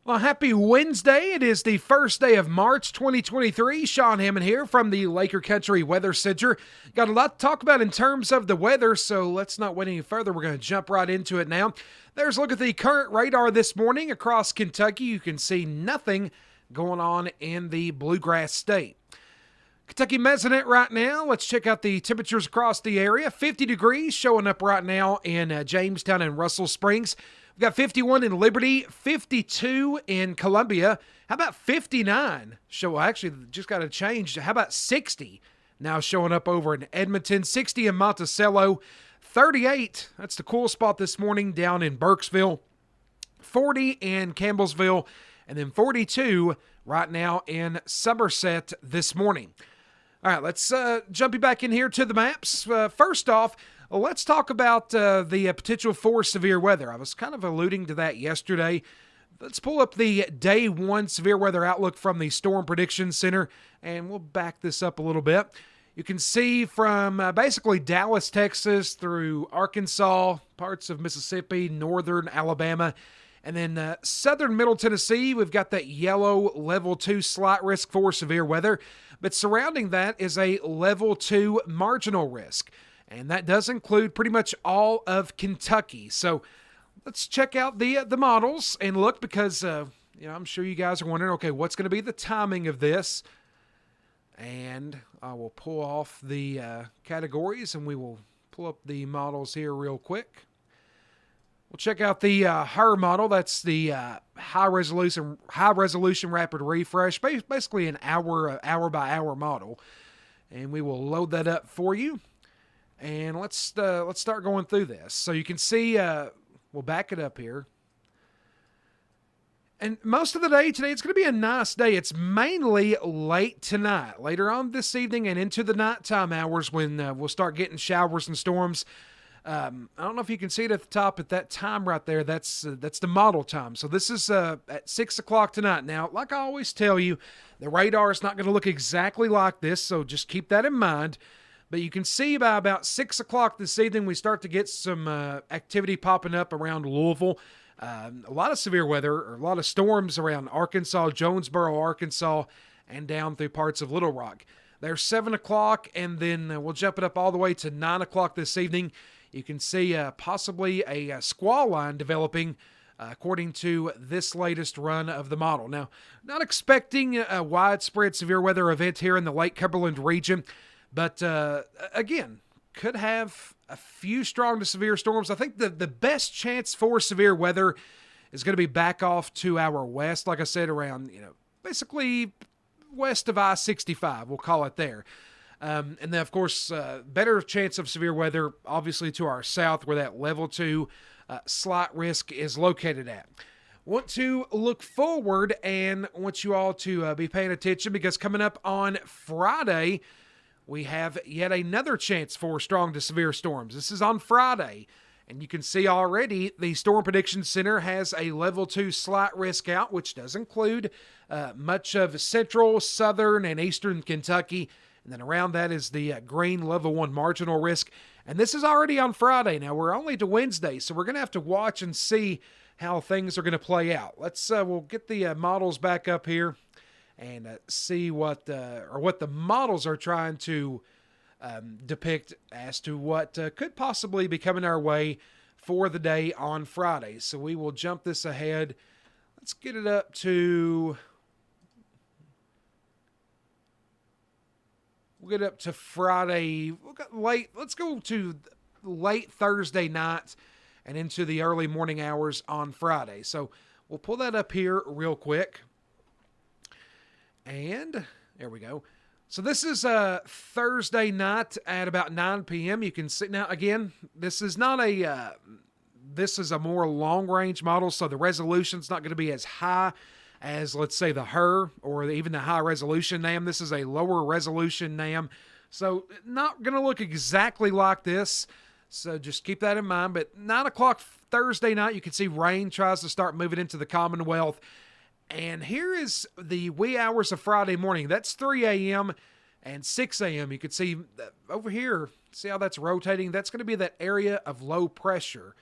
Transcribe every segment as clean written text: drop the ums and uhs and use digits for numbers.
Well, happy Wednesday. It is the first day of March 2023. Sean Hammond here from the Laker Country Weather Center. Got a lot to talk about in terms of the weather, so let's not wait any further. We're going to jump right into it now. There's a look at the current radar this morning across Kentucky. You can see nothing going on in the Bluegrass State. Kentucky Mesonet right now. Let's check out the temperatures across the area. 50 degrees showing up right now in Jamestown and Russell Springs. We've got 51 in Liberty, 52 in Columbia. How about 59? Actually, just got to change. How about 60 now showing up over in Edmonton, 60 in Monticello, 38, that's the cool spot this morning down in Burkesville, 40 in Campbellsville, and then 42 right now in Somerset this morning. All right, let's jump you back in here to the maps. First off, let's talk about the potential for severe weather. I was kind of alluding to that yesterday. Let's pull up the day one severe weather outlook from the Storm Prediction Center, and we'll back this up a little bit. You can see from basically Dallas, Texas, through Arkansas, parts of Mississippi, northern Alabama, and then southern Middle Tennessee, we've got that yellow level 2 slight risk for severe weather. But surrounding that is a level 2 marginal risk. And that does include pretty much all of Kentucky. So let's check out the models and look because, I'm sure you guys are wondering, okay, what's going to be the timing of this? And I will pull off the categories and we will pull up the models here real quick. We'll check out the HER model. That's the high resolution rapid refresh, basically an hour by hour model. And we will load that up for you. And let's start going through this. So you can see, we'll back it up here. And most of the day today, it's going to be a nice day. It's mainly late tonight, later on this evening and into the nighttime hours when we'll start getting showers and storms. I don't know if you can see it at the top at that time right there. That's the model time. So this is at 6 o'clock tonight. Now, like I always tell you, the radar is not going to look exactly like this, so just keep that in mind. But you can see by about 6 o'clock this evening, we start to get some activity popping up around Louisville. A lot of severe weather, or a lot of storms around Arkansas, Jonesboro, Arkansas, and down through parts of Little Rock. There's 7 o'clock, and then we'll jump it up all the way to 9 o'clock this evening. You can see possibly a squall line developing according to this latest run of the model. Now, not expecting a widespread severe weather event here in the Lake Cumberland region, but again, could have a few strong to severe storms. I think the best chance for severe weather is going to be back off to our west, like I said, around, basically west of I-65, we'll call it there. And then, of course, better chance of severe weather, obviously, to our south where that level 2 slight risk is located at. Want to look forward and want you all to be paying attention because coming up on Friday, we have yet another chance for strong to severe storms. This is on Friday, and you can see already the Storm Prediction Center has a level 2 slight risk out, which does include much of central, southern, and eastern Kentucky. And then around that is the green level 1 marginal risk. And this is already on Friday. Now, we're only to Wednesday, so we're going to have to watch and see how things are going to play out. We'll get the models back up here and see what the models are trying to depict as to what could possibly be coming our way for the day on Friday. So we will jump this ahead. Let's get it up to... We'll get up to Friday. Let's go to late Thursday night and into the early morning hours on Friday. So we'll pull that up here real quick. And there we go. So this is Thursday night at about 9 p.m. You can see now again. This is not a. This is a more long range model, so the resolution's not going to be as high as, let's say, the HER or even the high resolution NAM. This is a lower resolution NAM. So not going to look exactly like this. So just keep that in mind. But 9 o'clock Thursday night, you can see rain tries to start moving into the Commonwealth. And here is the wee hours of Friday morning. That's 3 a.m. and 6 a.m. You can see over here, see how that's rotating? That's going to be that area of low pressure.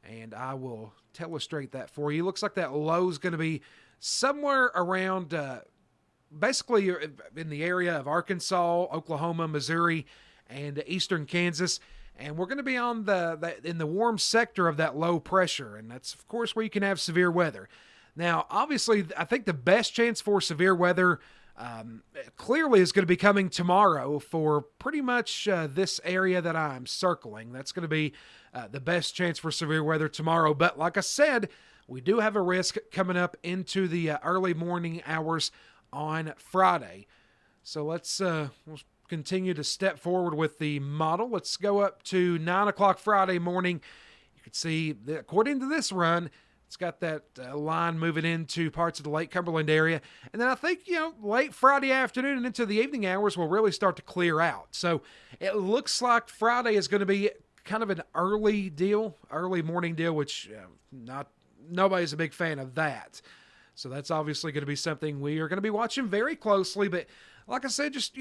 And I will illustrate that for you. Looks like that low is going to be somewhere around basically in the area of Arkansas, Oklahoma, Missouri, and eastern Kansas. And we're going to be on in the warm sector of that low pressure, and that's of course where you can have severe weather. Now, obviously, I think the best chance for severe weather clearly is going to be coming tomorrow for pretty much this area that I'm circling. That's going to be the best chance for severe weather tomorrow. But like I said, we do have a risk coming up into the early morning hours on Friday. So we'll continue to step forward with the model. Let's go up to 9 o'clock Friday morning. You can see, according to this run, it's got that line moving into parts of the Lake Cumberland area. And then I think, late Friday afternoon and into the evening hours will really start to clear out. So it looks like Friday is going to be kind of an early morning deal, which nobody's a big fan of that. So that's obviously going to be something we are going to be watching very closely. But like I said, just,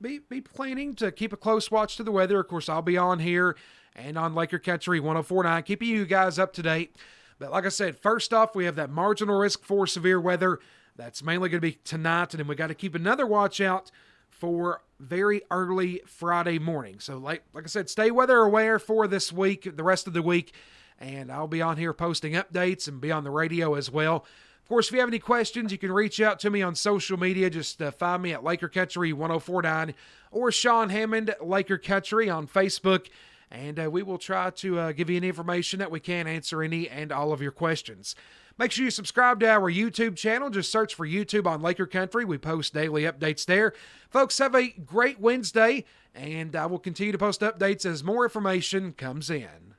be planning to keep a close watch to the weather. Of course, I'll be on here and on Laker Country 104.9, keeping you guys up to date. But like I said, first off, we have that marginal risk for severe weather. That's mainly going to be tonight, and then we got to keep another watch out for very early Friday morning. So like I said, stay weather aware for this week, the rest of the week, and I'll be on here posting updates and be on the radio as well. Of course, if you have any questions, you can reach out to me on social media. Just find me at Laker Country 104.9 or Sean Hammond Laker Country on Facebook. And we will try to give you any information that we can, answer any and all of your questions. Make sure you subscribe to our YouTube channel. Just search for YouTube on Laker Country. We post daily updates there. Folks, have a great Wednesday, and I will continue to post updates as more information comes in.